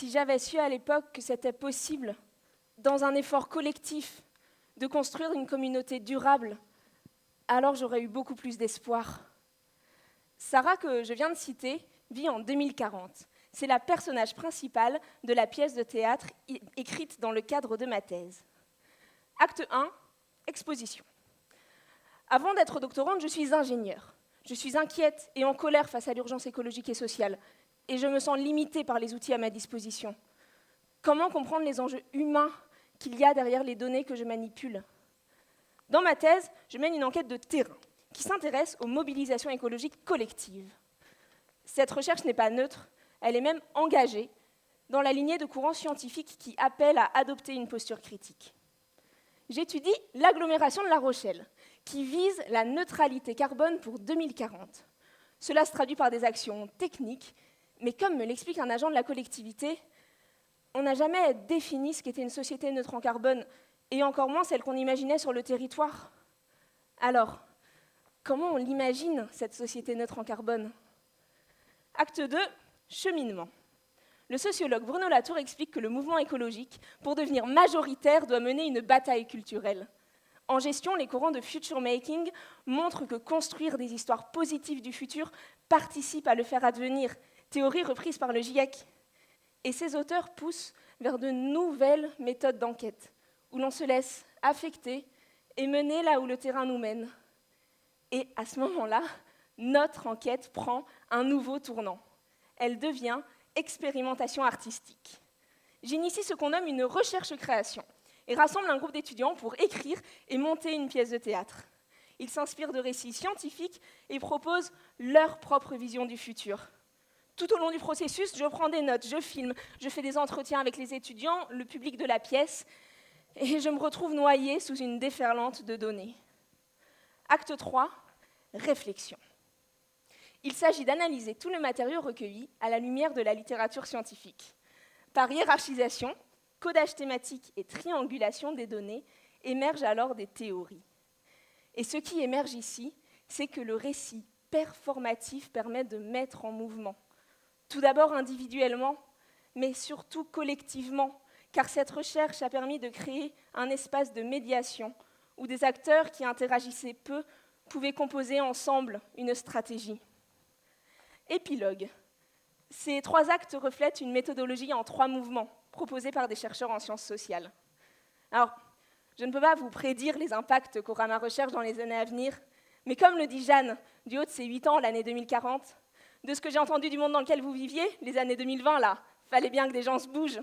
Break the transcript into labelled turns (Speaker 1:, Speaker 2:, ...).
Speaker 1: Si j'avais su à l'époque que c'était possible, dans un effort collectif, de construire une communauté durable, alors j'aurais eu beaucoup plus d'espoir. Sarah, que je viens de citer, vit en 2040. C'est la personnage principale de la pièce de théâtre écrite dans le cadre de ma thèse. Acte 1, exposition. Avant d'être doctorante, je suis ingénieure. Je suis inquiète et en colère face à l'urgence écologique et sociale, et je me sens limitée par les outils à ma disposition. Comment comprendre les enjeux humains qu'il y a derrière les données que je manipule? Dans ma thèse, je mène une enquête de terrain qui s'intéresse aux mobilisations écologiques collectives. Cette recherche n'est pas neutre, elle est même engagée dans la lignée de courants scientifiques qui appellent à adopter une posture critique. J'étudie l'agglomération de La Rochelle, qui vise la neutralité carbone pour 2040. Cela se traduit par des actions techniques, mais comme me l'explique un agent de la collectivité, on n'a jamais défini ce qu'était une société neutre en carbone, et encore moins celle qu'on imaginait sur le territoire. Alors, comment on l'imagine, cette société neutre en carbone? Acte 2, cheminement. Le sociologue Bruno Latour explique que le mouvement écologique, pour devenir majoritaire, doit mener une bataille culturelle. En gestion, les courants de future making montrent que construire des histoires positives du futur participe à le faire advenir, théorie reprise par le GIEC. Et ces auteurs poussent vers de nouvelles méthodes d'enquête, où l'on se laisse affecter et mener là où le terrain nous mène. Et à ce moment-là, notre enquête prend un nouveau tournant. Elle devient expérimentation artistique. J'initie ce qu'on nomme une recherche-création et rassemble un groupe d'étudiants pour écrire et monter une pièce de théâtre. Ils s'inspirent de récits scientifiques et proposent leur propre vision du futur. Tout au long du processus, je prends des notes, je filme, je fais des entretiens avec les étudiants, le public de la pièce, et je me retrouve noyée sous une déferlante de données. Acte 3, réflexion. Il s'agit d'analyser tout le matériau recueilli à la lumière de la littérature scientifique. Par hiérarchisation, codage thématique et triangulation des données, émergent alors des théories. Et ce qui émerge ici, c'est que le récit performatif permet de mettre en mouvement. Tout d'abord individuellement, mais surtout collectivement, car cette recherche a permis de créer un espace de médiation où des acteurs qui interagissaient peu pouvaient composer ensemble une stratégie. Épilogue. Ces 3 actes reflètent une méthodologie en 3 mouvements, proposée par des chercheurs en sciences sociales. Alors, je ne peux pas vous prédire les impacts qu'aura ma recherche dans les années à venir, mais comme le dit Jeanne, du haut de ses 8 ans, l'année 2040, de ce que j'ai entendu du monde dans lequel vous viviez, les années 2020, là, fallait bien que des gens se bougent.